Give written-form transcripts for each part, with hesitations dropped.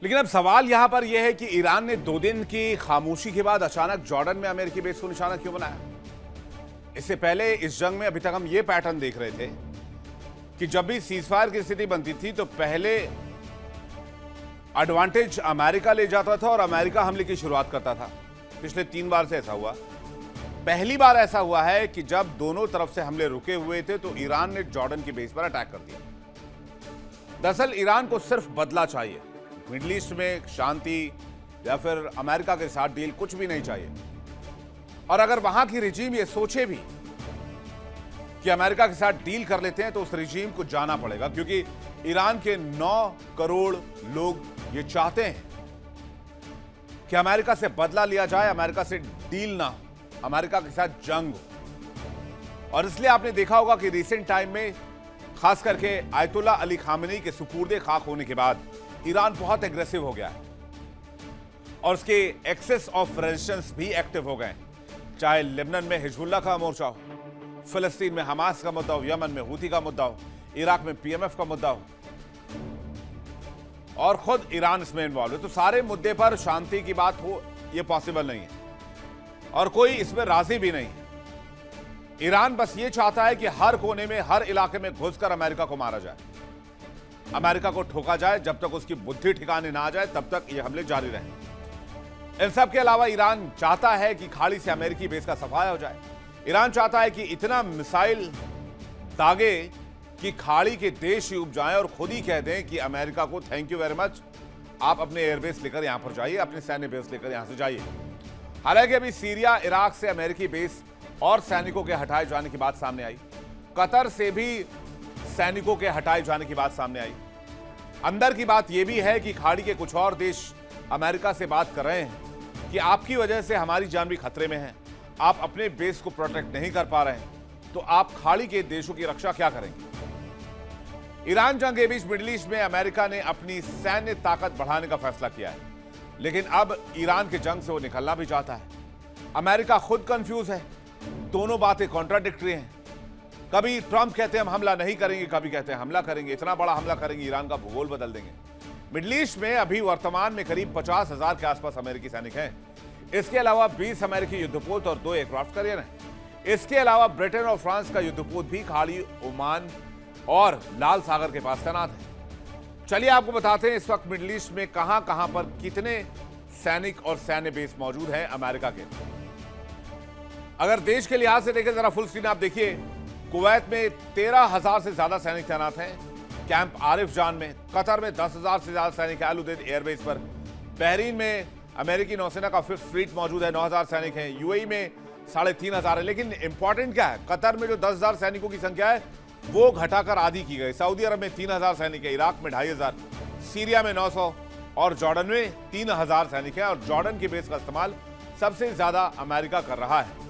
लेकिन अब सवाल यहां पर यह है कि ईरान ने 2 दिन की खामोशी के बाद अचानक जॉर्डन में अमेरिकी बेस को निशाना क्यों बनाया। इससे पहले इस जंग में अभी तक हम यह पैटर्न देख रहे थे कि जब भी सीजफायर की स्थिति बनती थी तो पहले एडवांटेज अमेरिका ले जाता था और अमेरिका हमले की शुरुआत करता था। पिछले 3 बार से ऐसा हुआ। पहली बार ऐसा हुआ है कि जब दोनों तरफ से हमले रुके हुए थे तो ईरान ने जॉर्डन की बेस पर अटैक कर दिया। दरअसल ईरान को सिर्फ बदला चाहिए, मिडिल ईस्ट में शांति या फिर अमेरिका के साथ डील कुछ भी नहीं चाहिए। और अगर वहां की रिजीम ये सोचे भी कि अमेरिका के साथ डील कर लेते हैं तो उस रिजीम को जाना पड़ेगा, क्योंकि ईरान के 9 करोड़ लोग ये चाहते हैं कि अमेरिका से बदला लिया जाए, अमेरिका से डील ना हो, अमेरिका के साथ जंग हो। और इसलिए आपने देखा होगा कि रिसेंट टाइम में खास करके आयतुल्ला अली खामेनी के सुपुर्दे खाक होने के बाद ईरान बहुत एग्रेसिव हो गया है और उसके एक्सेस ऑफ रेजिस्टेंस भी एक्टिव हो गए, चाहे लेबनान में हिजबुल्लाह का मोर्चा हो, फिलिस्तीन में हमास का मुद्दा हो, यमन में हूती का मुद्दा हो, इराक में पीएमएफ का मुद्दा हो और खुद ईरान इसमें इन्वॉल्व है। तो सारे मुद्दे पर शांति की बात हो यह पॉसिबल नहीं है और कोई इसमें राजी भी नहीं है। ईरान बस ये चाहता है कि हर कोने में, हर इलाके में घुसकर अमेरिका को मारा जाए, अमेरिका को ठोका जाए। जब तक उसकी बुद्धि ठिकाने ना आ जाए तब तक ये हमले जारी रहें। इन सब के अलावा ईरान चाहता है कि खाड़ी से अमेरिकी बेस का सफाया हो जाए। ईरान चाहता है कि इतना मिसाइल दागे कि खाड़ी के देश ही उब जाएं और खुद ही कह दें कि अमेरिका को थैंक यू वेरी मच, आप अपने एयरबेस लेकर यहां पर जाइए, अपने सैन्य बेस लेकर यहां से जाइए। हालांकि अभी सीरिया, इराक से अमेरिकी बेस और सैनिकों के हटाए जाने की बात सामने आई। कतर से भी सैनिकों के हटाए जाने की बात सामने आई। अंदर की बात यह भी है कि खाड़ी के कुछ और देश अमेरिका से बात कर रहे हैं कि आपकी वजह से हमारी जान भी खतरे में है, आप अपने बेस को प्रोटेक्ट नहीं कर पा रहे हैं, तो आप खाड़ी के देशों की रक्षा क्या करेंगे। ईरान जंग के बीच मिडिल ईस्ट में अमेरिका ने अपनी सैन्य ताकत बढ़ाने का फैसला किया है, लेकिन अब ईरान के जंग से वो निकलना भी चाहता है। अमेरिका खुद कंफ्यूज है, दोनों बातें कॉन्ट्राडिक्टरी हैं। कभी ट्रंप कहते हैं हम हमला नहीं करेंगे, कभी कहते हैं हमला करेंगे, इतना बड़ा हमला करेंगे ईरान का भूगोल बदल देंगे। मिडिल ईस्ट में अभी वर्तमान में करीब 50,000 के आसपास अमेरिकी सैनिक हैं। इसके अलावा 20 अमेरिकी युद्धपोत और 2 एयरक्राफ्ट कैरियर हैं। इसके अलावा ब्रिटेन और फ्रांस का युद्धपोत भी खाड़ी, ओमान और लाल सागर के पास तैनात है। चलिए आपको बताते हैं इस वक्त मिडिल ईस्ट में कहां कहां पर कितने सैनिक और सैन्य बेस मौजूद हैं अमेरिका के। अगर देश के लिहाज से देखें, जरा फुल स्क्रीन आप देखिए। कुवैत में 13,000 से ज्यादा सैनिक तैनात हैं कैंप आरिफ जान में। कतर में 10,000 से ज्यादा सैनिक है अल-उदैद एयरबेस पर। बहरीन में अमेरिकी नौसेना का 5th फ्लीट मौजूद है, 9,000 सैनिक हैं। यूएई में 3,500 है। लेकिन इंपॉर्टेंट क्या है, कतर में जो 10,000 सैनिकों की संख्या है वो घटाकर आधी की गई। सऊदी अरब में 3,000 सैनिक है, इराक में 2,500, सीरिया में 900 और जॉर्डन में 3,000 सैनिक है। और जॉर्डन की बेस का इस्तेमाल सबसे ज्यादा अमेरिका कर रहा है।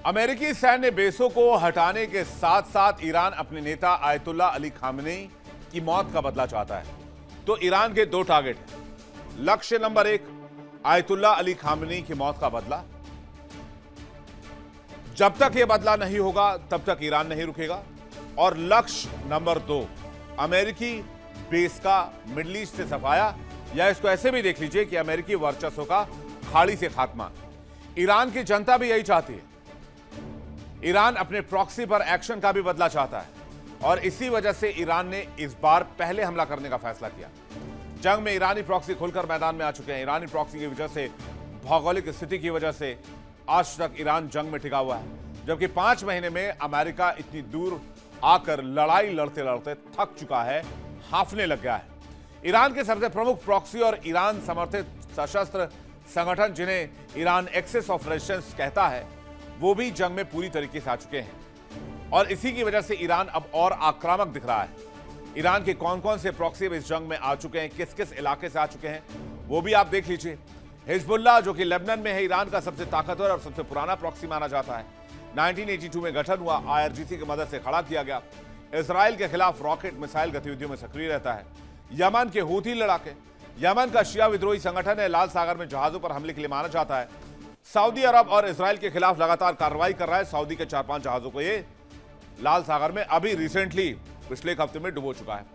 अमेरिकी सैन्य बेसों को हटाने के साथ साथ ईरान अपने नेता आयतुल्ला अली खामेनी की मौत का बदला चाहता है। तो ईरान के 2 टारगेट हैं। लक्ष्य नंबर 1, आयतुल्ला अली खामेनी की मौत का बदला। जब तक यह बदला नहीं होगा तब तक ईरान नहीं रुकेगा। और लक्ष्य नंबर 2, अमेरिकी बेस का मिडिल ईस्ट से सफाया, या इसको ऐसे भी देख लीजिए कि अमेरिकी वर्चस्व का खाड़ी से खात्मा। ईरान की जनता भी यही चाहती है। ईरान अपने प्रॉक्सी पर एक्शन का भी बदला चाहता है और इसी वजह से ईरान ने इस बार पहले हमला करने का फैसला किया। जंग में ईरानी प्रॉक्सी खुलकर मैदान में आ चुके हैं। ईरानी प्रॉक्सी की वजह से, भौगोलिक स्थिति की वजह से आज तक ईरान जंग में टिका हुआ है, जबकि 5 महीने में अमेरिका इतनी दूर आकर लड़ाई लड़ते लड़ते थक चुका है, हांफने लग गया है। ईरान के सबसे प्रमुख प्रॉक्सी और ईरान समर्थित सशस्त्र संगठन, जिन्हें ईरान एक्सेस ऑफ रेजिस्टेंस कहता है, वो भी जंग में पूरी तरीके से आ चुके हैं और इसी की वजह से ईरान अब और आक्रामक दिख रहा है। ईरान के कौन कौन से प्रॉक्सी इस जंग में आ चुके हैं, किस किस इलाके से आ चुके हैं, वो भी आप देख लीजिए। हिजबुल्लाह, जो कि लेबनान में है, ईरान का सबसे ताकतवर और सबसे पुराना प्रॉक्सी माना जाता है। 1982 में गठन हुआ, IRGC की मदद से खड़ा किया गया। इजराइल के खिलाफ रॉकेट मिसाइल गतिविधियों में सक्रिय रहता है। यमन के हूथी लड़ाके, यमन का शिया विद्रोही संगठन है लाल सागर में जहाजों पर हमले के लिए माना जाता है। सऊदी अरब और इजराइल के खिलाफ लगातार कार्रवाई कर रहा है। सऊदी के 4-5 जहाजों को ये लाल सागर में अभी रिसेंटली पिछले एक हफ्ते में डुबो चुका है।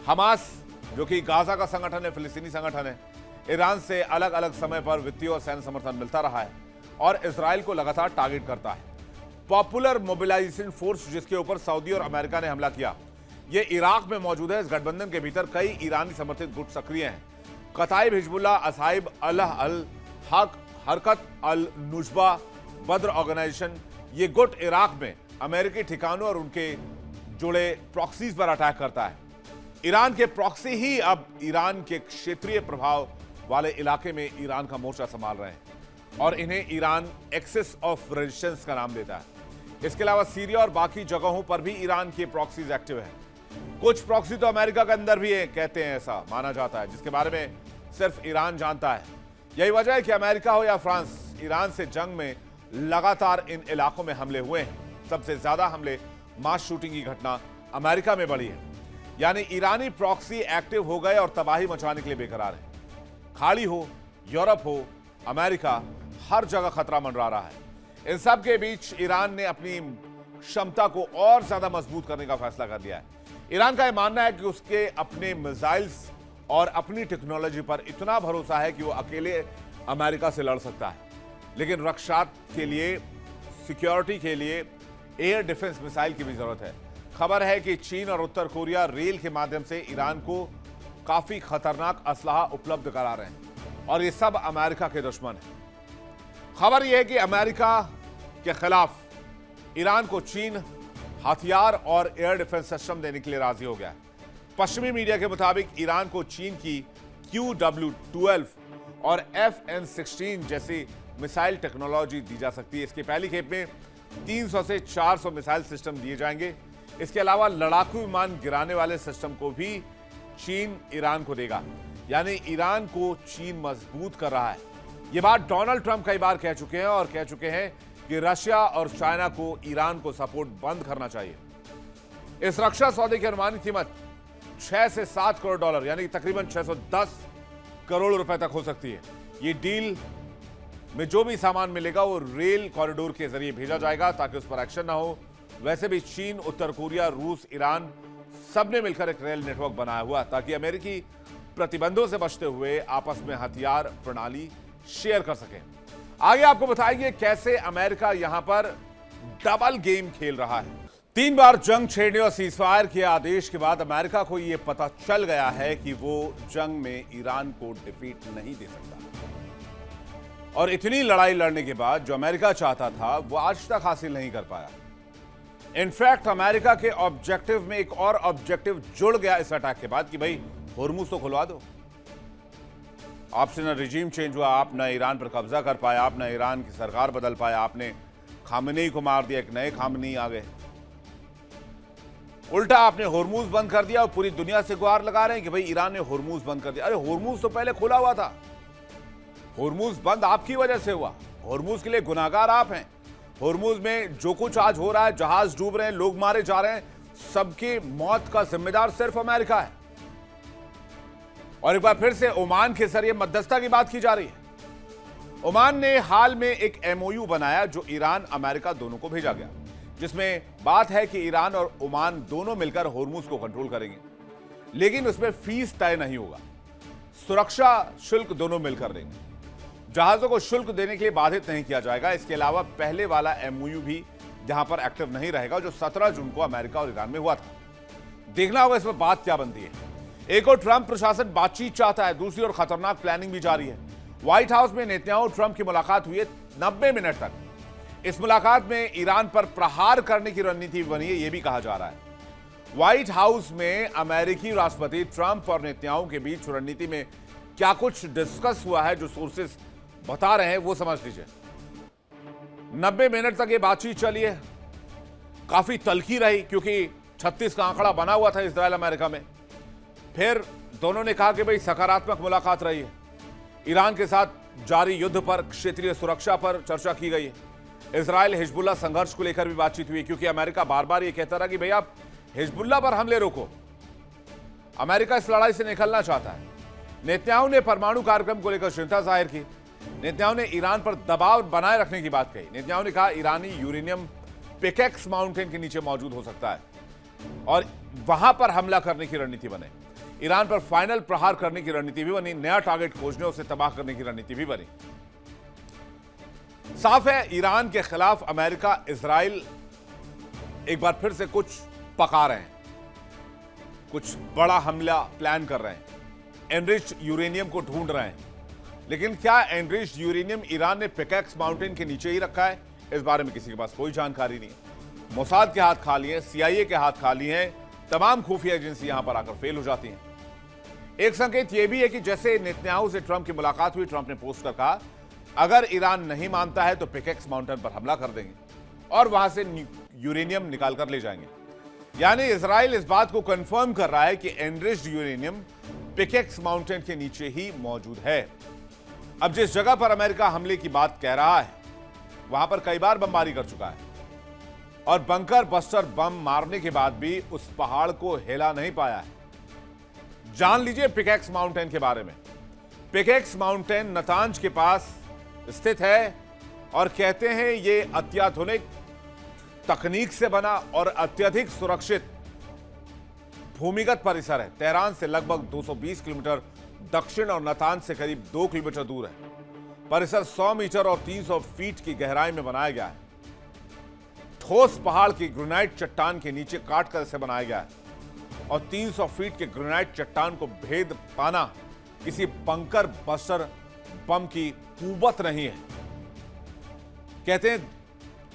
हमास जो कि गाजा का संगठन है, फिलिस्तीनी संगठन है, ईरान से अलग अलग समय पर वित्तीय और सैन्य समर्थन मिलता रहा है और इजराइल को लगातार टारगेट करता है। पॉपुलर मोबिलाइजेशन फोर्स जिसके ऊपर सऊदी और अमेरिका ने हमला किया, यह इराक में मौजूद है। इस गठबंधन के भीतर कई ईरानी समर्थित गुट सक्रिय हैं। कताइब हिजबुल्लाह, असाइब अल्लाह अल हक, हरकत अल नुजबा, बद्र ऑर्गेनाइजेशन, ये गुट इराक में अमेरिकी ठिकानों और उनके जुड़े प्रॉक्सीज पर अटैक करता है। ईरान के प्रॉक्सी ही अब ईरान के क्षेत्रीय प्रभाव वाले इलाके में ईरान का मोर्चा संभाल रहे हैं और इन्हें ईरान एक्सिस ऑफ रेजिस्टेंस का नाम देता है। इसके अलावा सीरिया और बाकी जगहों पर भी ईरान के प्रॉक्सीज एक्टिव हैं। कुछ प्रॉक्सी तो अमेरिका के अंदर भी है, कहते हैं, ऐसा माना जाता है, जिसके बारे में सिर्फ ईरान जानता है। यही वजह है कि अमेरिका हो या फ्रांस, ईरान से जंग में लगातार इन इलाकों में हमले हुए हैं। सबसे ज्यादा हमले मास शूटिंग की घटना अमेरिका में बढ़ी है। यानी ईरानी प्रॉक्सी एक्टिव हो गए और तबाही मचाने के लिए बेकरार है। खाड़ी हो, यूरोप हो, अमेरिका, हर जगह खतरा मंडरा रहा है। इन सब के बीच ईरान ने अपनी क्षमता को और ज्यादा मजबूत करने का फैसला कर लिया है। ईरान का यह मानना है कि उसके अपने मिसाइल्स और अपनी टेक्नोलॉजी पर इतना भरोसा है कि वो अकेले अमेरिका से लड़ सकता है, लेकिन रक्षा के लिए, सिक्योरिटी के लिए एयर डिफेंस मिसाइल की भी जरूरत है। खबर है कि चीन और उत्तर कोरिया रेल के माध्यम से ईरान को काफी खतरनाक असलहा उपलब्ध करा रहे हैं और ये सब अमेरिका के दुश्मन हैं। खबर यह है कि अमेरिका के खिलाफ ईरान को चीन हथियार और एयर डिफेंस सिस्टम देने के लिए राजी हो गया है। पश्चिमी मीडिया के मुताबिक ईरान को चीन की QW-12 और FN-16 जैसी मिसाइल टेक्नोलॉजी दी जा सकती है। इसकी पहली खेप में 300 से 400 मिसाइल सिस्टम दिए जाएंगे। इसके अलावा लड़ाकू विमान गिराने वाले सिस्टम को भी चीन ईरान को देगा। यानी ईरान को चीन मजबूत कर रहा है। यह बात डोनाल्ड ट्रंप कई बार कह चुके हैं और कह चुके हैं कि रशिया और चाइना को ईरान को सपोर्ट बंद करना चाहिए। इस रक्षा सौदे की अनुमानित कीमत 6 से 7 करोड़ डॉलर यानी तकरीबन 610 करोड़ रुपए तक हो सकती है। ये डील में जो भी सामान मिलेगा वो रेल कॉरिडोर के जरिए भेजा जाएगा ताकि उस पर एक्शन ना हो। वैसे भी चीन, उत्तर कोरिया, रूस, ईरान सबने मिलकर एक रेल नेटवर्क बनाया हुआ ताकि अमेरिकी प्रतिबंधों से बचते हुए आपस में हथियार प्रणाली शेयर कर सकें। आगे आपको बताएंगे कैसे अमेरिका यहां पर डबल गेम खेल रहा है। 3 बार जंग छेड़ने और सीजफायर के आदेश के बाद अमेरिका को यह पता चल गया है कि वो जंग में ईरान को डिफीट नहीं दे सकता और इतनी लड़ाई लड़ने के बाद जो अमेरिका चाहता था वो आज तक हासिल नहीं कर पाया। इनफैक्ट अमेरिका के ऑब्जेक्टिव में एक और ऑब्जेक्टिव जुड़ गया इस अटैक के बाद कि भाई होर्मुज तो खुलवा दो। आपसे न रिजीम चेंज हुआ, आप न ईरान पर कब्जा कर पाया, आप न ईरान की सरकार बदल पाया, आपने खामनेई को मार दिया, एक नए खामनेई आ गए। उल्टा आपने होर्मुज बंद कर दिया और पूरी दुनिया से गुहार लगा रहे हैं कि भाई ईरान ने होर्मुज बंद कर दिया। अरे होर्मुज तो पहले खुला हुआ था। होर्मुज बंद आपकी वजह से हुआ। होर्मुज के लिए गुनाहगार आप हैं। होर्मुज में जो कुछ आज हो रहा है, जहाज डूब रहे हैं, लोग मारे जा रहे हैं, सबकी मौत का जिम्मेदार सिर्फ अमेरिका है। और एक बार फिर से ओमान के जरिए मध्यस्थता की बात की जा रही है। ओमान ने हाल में एक MOU बनाया जो ईरान, अमेरिका दोनों को भेजा गया, जिसमें बात है कि ईरान और ओमान दोनों मिलकर होर्मुज को कंट्रोल करेंगे, लेकिन उसमें फीस तय नहीं होगा। सुरक्षा शुल्क दोनों मिलकर देंगे। जहाजों को शुल्क देने के लिए बाधित नहीं किया जाएगा। इसके अलावा पहले वाला MOU भी यहां पर एक्टिव नहीं रहेगा जो 17 जून को अमेरिका और ईरान में हुआ था। देखना होगा इसमें बात क्या बनती है। एक और ट्रंप प्रशासन बातचीत चाहता है, दूसरी ओर खतरनाक प्लानिंग भी जारी है। व्हाइट हाउस में नेतन्याहू ट्रंप की मुलाकात हुई है 90 मिनट तक। इस मुलाकात में ईरान पर प्रहार करने की रणनीति बनी है, यह भी कहा जा रहा है। व्हाइट हाउस में अमेरिकी राष्ट्रपति ट्रंप और नेतन्याहू के बीच रणनीति में क्या कुछ डिस्कस हुआ है जो सोर्सेस बता रहे हैं वो समझ लीजिए। 90 मिनट तक ये बातचीत चली है। काफी तल्खी रही क्योंकि 36 का आंकड़ा बना हुआ था इजराइल अमेरिका में। फिर दोनों ने कहा कि भाई सकारात्मक मुलाकात रही है। ईरान के साथ जारी युद्ध पर, क्षेत्रीय सुरक्षा पर चर्चा की गई है। इजराइल हिजबुल्लाह संघर्ष को लेकर भी बातचीत हुई क्योंकि अमेरिका बार बार ये कहता रहा कि भाई आप हिजबुल्लाह पर हमले रोको। अमेरिका इस लड़ाई से निकलना चाहता है। नेतन्याहू ने परमाणु कार्यक्रम को लेकर चिंता जाहिर की। नेतन्याहू ने ईरान पर दबाव बनाए रखने की बात कही। नेतन्याहू ने कहा ईरानी यूरेनियम पिकेक्स माउंटेन के नीचे मौजूद हो सकता है और वहां पर हमला करने की रणनीति बने। ईरान पर फाइनल प्रहार करने की रणनीति भी बनी, नया टारगेट खोजने उसे तबाह करने की रणनीति भी बनी। साफ है ईरान के खिलाफ अमेरिका, इजराइल एक बार फिर से कुछ पका रहे हैं, कुछ बड़ा हमला प्लान कर रहे हैं, एनरिच्ड यूरेनियम को ढूंढ रहे हैं। लेकिन क्या एनरिच्ड यूरेनियम ईरान ने पिकेक्स माउंटेन के नीचे ही रखा है, इस बारे में किसी के पास कोई जानकारी नहीं है। मोसाद के हाथ खाली हैं, CIA के हाथ खाली हैं, तमाम खुफिया एजेंसी यहां पर आकर फेल हो जाती हैं। एक संकेत यह भी है कि जैसे नेतन्याहू से ट्रंप की मुलाकात हुई, ट्रंप ने पोस्ट कर कहा अगर ईरान नहीं मानता है तो पिकेक्स माउंटेन पर हमला कर देंगे और वहां से यूरेनियम निकाल कर ले जाएंगे। यानी इजराइल इस बात को कंफर्म कर रहा है कि एनरिच्ड यूरेनियम पिकेक्स माउंटेन के नीचे ही मौजूद है। अब जिस जगह पर अमेरिका हमले की बात कह रहा है वहां पर कई बार बमबारी कर चुका है और बंकर बस्टर बम मारने के बाद भी उस पहाड़ को हिला नहीं पाया है। जान लीजिए पिकेक्स माउंटेन के बारे में। पिकेक्स माउंटेन नतांज के पास स्थित है और कहते हैं ये अत्याधुनिक तकनीक से बना और अत्यधिक सुरक्षित भूमिगत परिसर है। तेहरान से लगभग 220 किलोमीटर दक्षिण और नतांज से करीब 2 किलोमीटर दूर है। परिसर 100 मीटर और 300 फीट की गहराई में बनाया गया है। ठोस पहाड़ की ग्रेनाइट चट्टान के नीचे काट कर इसे बनाया गया है और 300 फीट के ग्रेनाइट चट्टान को भेद पाना किसी बंकर बस्टर बम की कुवत नहीं है। कहते हैं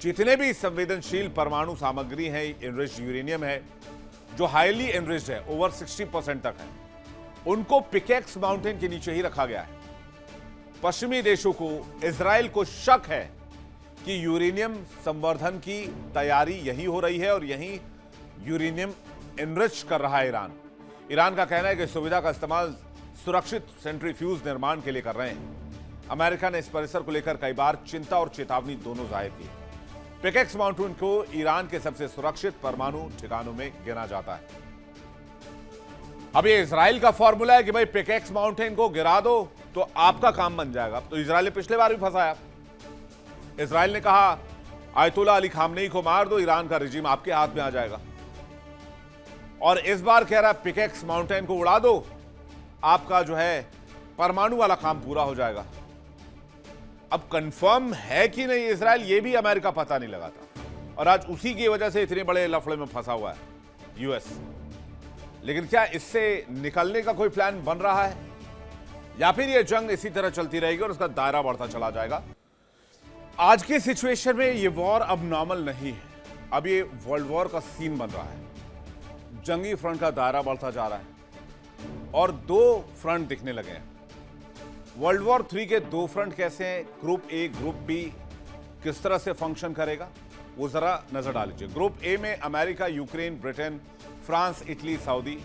जितने भी संवेदनशील परमाणु सामग्री है, एनरिच्ड यूरेनियम है जो हाईली एनरिच्ड है, ओवर 60% तक है, उनको पिकेक्स माउंटेन के नीचे ही रखा गया है। पश्चिमी देशों को, इजराइल को शक है कि यूरेनियम संवर्धन की तैयारी यही हो रही है और यही यूरेनियम एनरिच कर रहा है ईरान। ईरान का कहना है कि सुविधा का इस्तेमाल सुरक्षित सेंट्रीफ्यूज निर्माण के लिए कर रहे हैं। अमेरिका ने इस परिसर को लेकर कई बार चिंता और चेतावनी दोनों जाहिर की। पिकेक्स माउंटेन को ईरान के सबसे सुरक्षित परमाणु ठिकानों में गिना जाता है। अब ये इजराइल का फॉर्मूला है कि भाई पिकेक्स माउंटेन को गिरा दो तो आपका काम बन जाएगा। तो इजराइल ने पिछले बार भी फंसाया। इजराइल ने कहा आयतुल्लाह अली खामनेई को मार दो, ईरान का रिजीम आपके हाथ में आ जाएगा। और इस बार कह रहा है पिकेक्स माउंटेन को उड़ा दो, आपका जो है परमाणु वाला काम पूरा हो जाएगा। अब कंफर्म है कि नहीं इजराइल, ये भी अमेरिका पता नहीं लगाता और आज उसी की वजह से इतने बड़े लफड़े में फंसा हुआ है यूएस। लेकिन क्या इससे निकलने का कोई प्लान बन रहा है या फिर यह जंग इसी तरह चलती रहेगी और उसका दायरा बढ़ता चला जाएगा? आज के सिचुएशन में ये वॉर अब नॉर्मल नहीं है, अब ये वर्ल्ड वॉर का सीन बन रहा है। जंगी फ्रंट का दायरा बढ़ता जा रहा है और 2 फ्रंट दिखने लगे हैं। वर्ल्ड वॉर 3 के 2 फ्रंट कैसे हैं, ग्रुप ए, ग्रुप बी किस तरह से फंक्शन करेगा, वो जरा नजर डाल लीजिए। ग्रुप ए में America, Ukraine, Britain, France, Italy, Saudi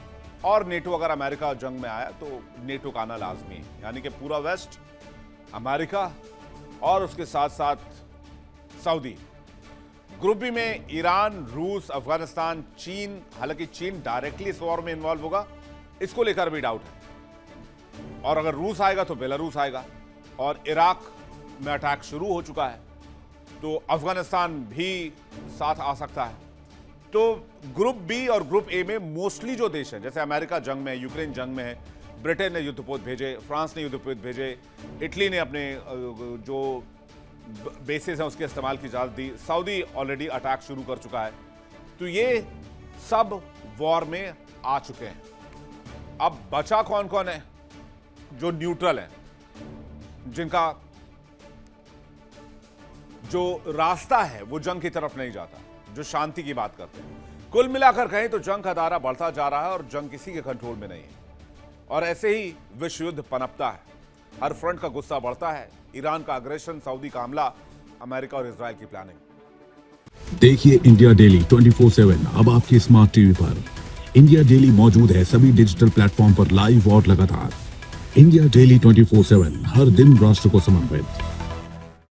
और नेटो। अगर अमेरिका जंग में आया तो नेटो का आना लाजमी है, यानी कि पूरा वेस्ट, अमेरिका और उसके साथ साथ सऊदी। ग्रुप बी में ईरान, रूस, अफगानिस्तान, चीन। हालांकि चीन डायरेक्टली इस वॉर में इन्वॉल्व होगा, इसको लेकर भी डाउट है। और अगर रूस आएगा तो बेलारूस आएगा और इराक में अटैक शुरू हो चुका है तो अफगानिस्तान भी साथ आ सकता है। तो ग्रुप बी और ग्रुप ए में मोस्टली जो देश हैं, जैसे अमेरिका जंग में है, यूक्रेन जंग में है, ब्रिटेन ने युद्धपोत भेजे, फ्रांस ने युद्धपोत भेजे, इटली ने अपने जो बेसिस हैं उसके इस्तेमाल की इजाजत दी, सऊदी ऑलरेडी अटैक शुरू कर चुका है। तो ये सब वॉर में आ चुके हैं। अब बचा कौन कौन है? जो न्यूट्रल है, जिनका जो रास्ता है वो जंग की तरफ नहीं जाता, जो शांति की बात करते हैं। कुल मिलाकर कहें तो जंग का दायरा बढ़ता जा रहा है और जंग किसी के कंट्रोल में नहीं है और ऐसे ही विश्व युद्ध पनपता है। हर फ्रंट का गुस्सा बढ़ता है। ईरान का अग्रेशन, सऊदी का हमला, अमेरिका और इजराइल की प्लानिंग। देखिए इंडिया डेली 24/7 अब आपके स्मार्ट टीवी पर। इंडिया डेली मौजूद है सभी डिजिटल प्लेटफॉर्म पर लाइव और लगातार। इंडिया डेली 24/7 हर दिन राष्ट्र को समर्पित।